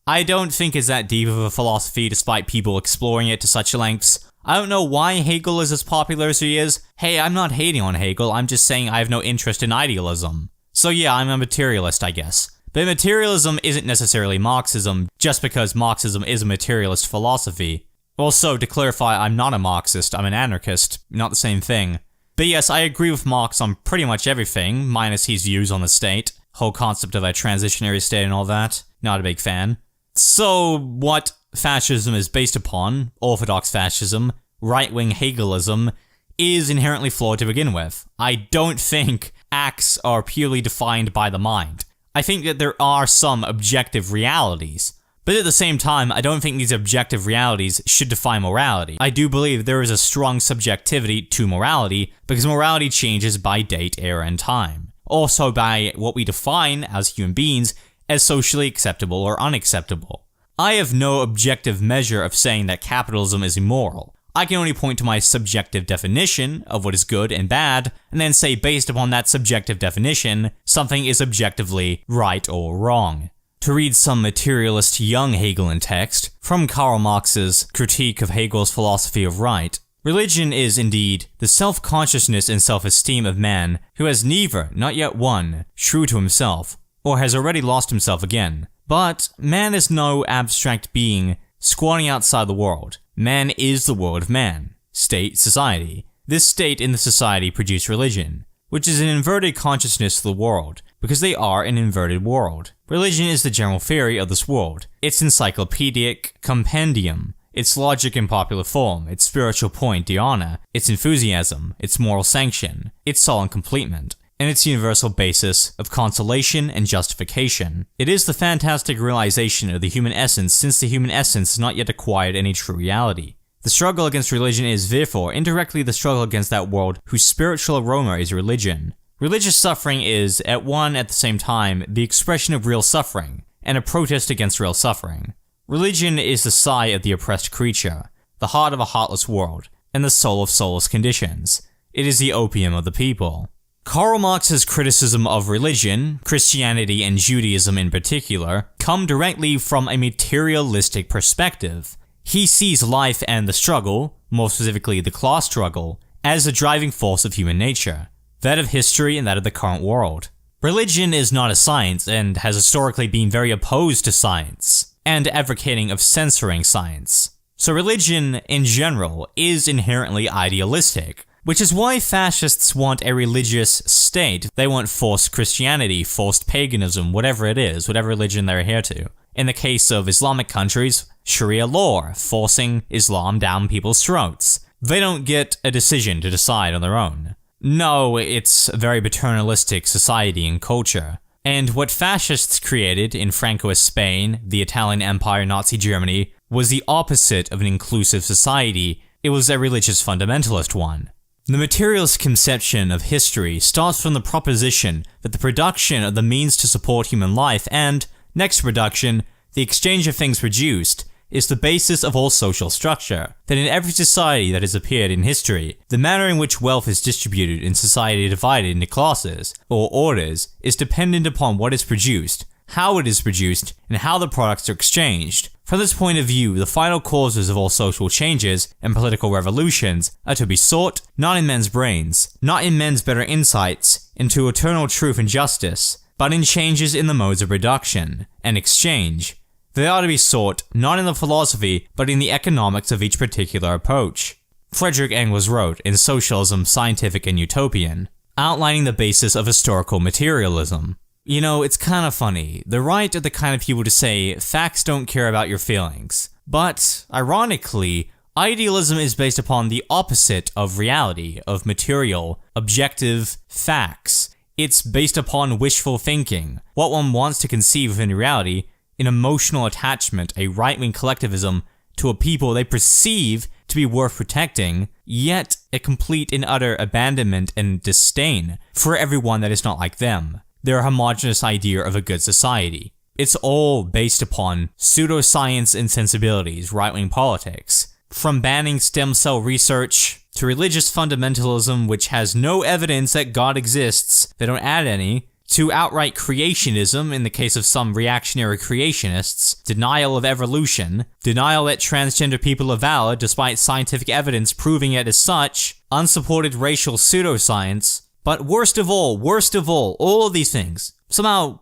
I don't think it's that deep of a philosophy despite people exploring it to such lengths. I don't know why Hegel is as popular as he is. Hey, I'm not hating on Hegel, I'm just saying I have no interest in idealism. So yeah, I'm a materialist, I guess. But materialism isn't necessarily Marxism, just because Marxism is a materialist philosophy. Also, to clarify, I'm not a Marxist, I'm an anarchist, not the same thing. But yes, I agree with Marx on pretty much everything, minus his views on the state, whole concept of a transitionary state and all that. Not a big fan. So, what fascism is based upon, orthodox fascism, right-wing Hegelism, is inherently flawed to begin with. I don't think acts are purely defined by the mind. I think that there are some objective realities, but at the same time, I don't think these objective realities should define morality. I do believe there is a strong subjectivity to morality, because morality changes by date, era, and time. Also by what we define as human beings as socially acceptable or unacceptable. I have no objective measure of saying that capitalism is immoral. I can only point to my subjective definition of what is good and bad, and then say based upon that subjective definition, something is objectively right or wrong. To read some materialist young Hegelian text, from Karl Marx's Critique of Hegel's Philosophy of Right, religion is indeed the self-consciousness and self-esteem of man who has neither, not yet one, true to himself, or has already lost himself again. But man is no abstract being squatting outside the world. Man is the world of man. State, society. This state and the society produce religion, which is an inverted consciousness of the world, because they are an inverted world. Religion is the general theory of this world, its encyclopedic compendium, its logic in popular form, its spiritual point, dhyana, its enthusiasm, its moral sanction, its solemn completement, and its universal basis of consolation and justification. It is the fantastic realization of the human essence, since the human essence has not yet acquired any true reality. The struggle against religion is therefore indirectly the struggle against that world whose spiritual aroma is religion. Religious suffering is, at the same time, the expression of real suffering, and a protest against real suffering. Religion is the sigh of the oppressed creature, the heart of a heartless world, and the soul of soulless conditions. It is the opium of the people. Karl Marx's criticism of religion, Christianity and Judaism in particular, come directly from a materialistic perspective. He sees life and the struggle, more specifically the class struggle, as the driving force of human nature, that of history and that of the current world. Religion is not a science and has historically been very opposed to science, and advocating of censoring science. So religion, in general, is inherently idealistic, which is why fascists want a religious state. They want forced Christianity, forced paganism, whatever it is, whatever religion they're adhere to. In the case of Islamic countries, Sharia law, forcing Islam down people's throats. They don't get a decision to decide on their own. No, it's a very paternalistic society and culture. And what fascists created in Francoist Spain, the Italian Empire, Nazi Germany, was the opposite of an inclusive society. It was a religious fundamentalist one. The materialist conception of history starts from the proposition that the production of the means to support human life and, next to production, the exchange of things produced, is the basis of all social structure. That in every society that has appeared in history, the manner in which wealth is distributed in society divided into classes, or orders, is dependent upon what is produced, how it is produced, and how the products are exchanged. From this point of view, the final causes of all social changes and political revolutions are to be sought not in men's brains, not in men's better insights into eternal truth and justice, but in changes in the modes of production and exchange. They are to be sought not in the philosophy, but in the economics of each particular approach. Friedrich Engels wrote in Socialism, Scientific and Utopian, outlining the basis of historical materialism. You know, it's kind of funny. The right are the kind of people to say, facts don't care about your feelings. But, ironically, idealism is based upon the opposite of reality, of material, objective facts. It's based upon wishful thinking, what one wants to conceive within reality, an emotional attachment, a right-wing collectivism to a people they perceive to be worth protecting, yet a complete and utter abandonment and disdain for everyone that is not like them. Their homogeneous idea of a good society. It's all based upon pseudoscience and sensibilities, right-wing politics. From banning stem cell research to religious fundamentalism which has no evidence that God exists, they don't add any, to outright creationism in the case of some reactionary creationists, denial of evolution, denial that transgender people are valid despite scientific evidence proving it as such, unsupported racial pseudoscience, but worst of all of these things, somehow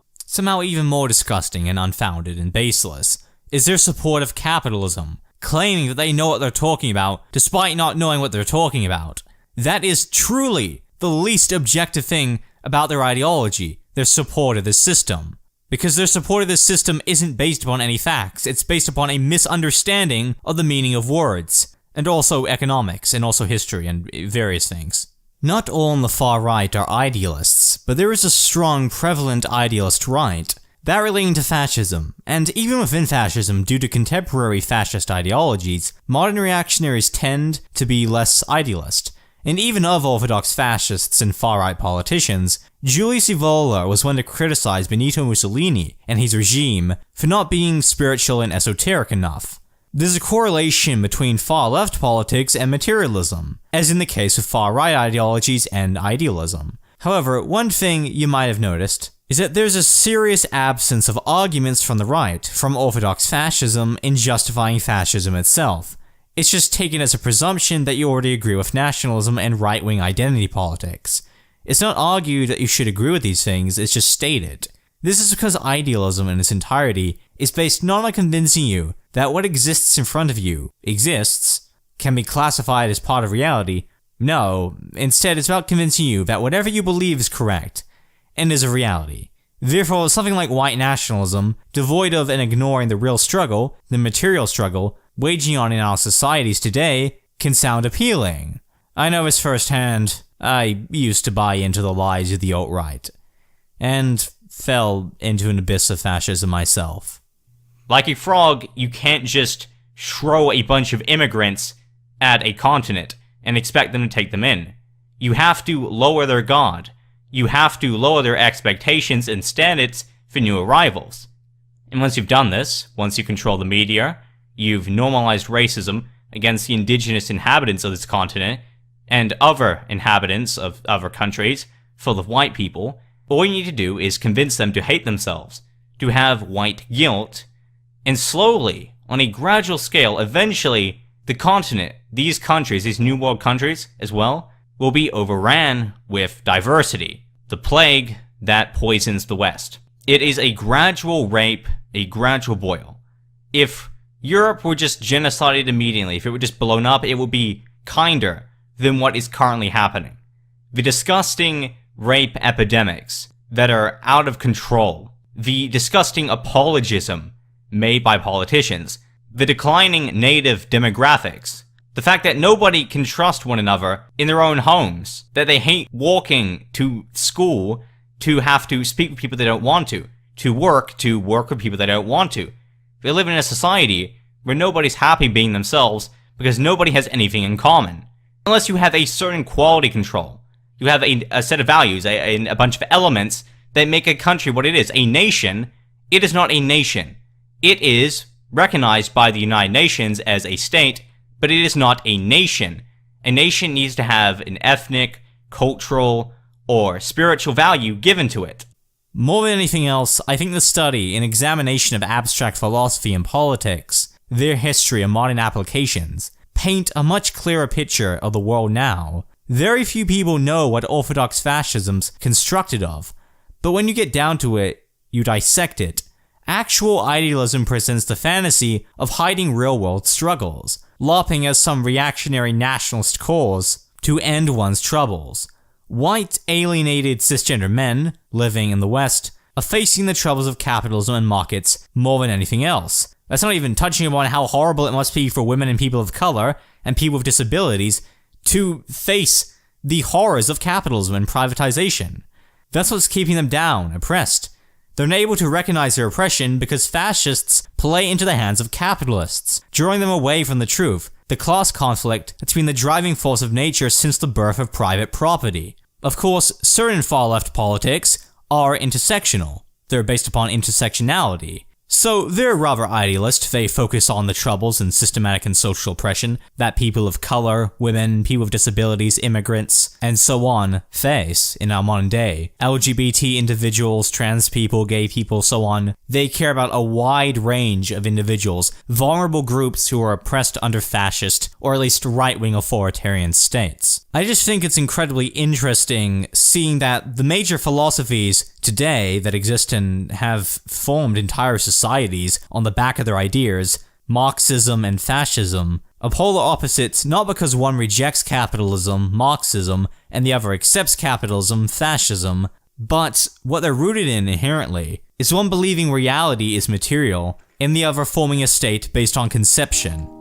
even more disgusting and unfounded and baseless, is their support of capitalism, claiming that they know what they're talking about despite not knowing what they're talking about. That is truly the least objective thing about their ideology, their support of this system. Because their support of this system isn't based upon any facts, it's based upon a misunderstanding of the meaning of words, and also economics, and also history, and various things. Not all on the far right are idealists, but there is a strong, prevalent idealist right, that relating to fascism, and even within fascism, due to contemporary fascist ideologies, modern reactionaries tend to be less idealist. And even of orthodox fascists and far-right politicians, Julius Evola was one to criticize Benito Mussolini and his regime for not being spiritual and esoteric enough. There's a correlation between far-left politics and materialism, as in the case of far-right ideologies and idealism. However, one thing you might have noticed is that there's a serious absence of arguments from the right, from orthodox fascism, in justifying fascism itself. It's just taken as a presumption that you already agree with nationalism and right-wing identity politics. It's not argued that you should agree with these things, it's just stated. This is because idealism in its entirety is based not on convincing you that what exists in front of you can be classified as part of reality. No, instead it's about convincing you that whatever you believe is correct, and is a reality. Therefore, something like white nationalism, devoid of and ignoring the real struggle, the material struggle, waging on in our societies today, can sound appealing. I know this firsthand. I used to buy into the lies of the alt-right, and fell into an abyss of fascism myself. Like a frog, you can't just throw a bunch of immigrants at a continent and expect them to take them in. You have to lower their guard. You have to lower their expectations and standards for new arrivals. And once you've done this, once you control the media, you've normalized racism against the indigenous inhabitants of this continent and other inhabitants of other countries full of white people, all you need to do is convince them to hate themselves, to have white guilt, and slowly, on a gradual scale, eventually, the continent, these countries, these New World countries as well, will be overran with diversity, the plague that poisons the West. It is a gradual rape, a gradual boil. If Europe were just genocided immediately, if it were just blown up, it would be kinder than what is currently happening. The disgusting rape epidemics that are out of control, the disgusting apologism made by politicians, the declining native demographics, the fact that nobody can trust one another in their own homes, that they hate walking to school, to have to speak with people they don't want to work with people they don't want to. They live in a society where nobody's happy being themselves because nobody has anything in common. Unless you have a certain quality control. You have a set of values, a bunch of elements that make a country what it is. A nation, it is not a nation. It is recognized by the United Nations as a state, but it is not a nation. A nation needs to have an ethnic, cultural, or spiritual value given to it. More than anything else, I think the study and examination of abstract philosophy and politics, their history and modern applications, paint a much clearer picture of the world now. Very few people know what orthodox fascism's constructed of, but when you get down to it, you dissect it. Actual idealism presents the fantasy of hiding real-world struggles, lopping at some reactionary nationalist cause to end one's troubles. White, alienated cisgender men, living in the West, are facing the troubles of capitalism and markets more than anything else. That's not even touching upon how horrible it must be for women and people of color and people with disabilities to face the horrors of capitalism and privatization. That's what's keeping them down, oppressed. They're unable to recognize their oppression because fascists play into the hands of capitalists, drawing them away from the truth, the class conflict that's been the driving force of nature since the birth of private property. Of course, certain far-left politics are intersectional. They're based upon intersectionality. So they're rather idealist. They focus on the troubles and systematic and social oppression that people of color, women, people with disabilities, immigrants, and so on face in our modern day. LGBT individuals, trans people, gay people, so on. They care about a wide range of individuals, vulnerable groups who are oppressed under fascist or at least right-wing authoritarian states. I just think it's incredibly interesting seeing that the major philosophies today that exist and have formed entire societies on the back of their ideas, Marxism and fascism, are polar opposites not because one rejects capitalism, Marxism, and the other accepts capitalism, fascism, but what they're rooted in inherently is one believing reality is material and the other forming a state based on conception.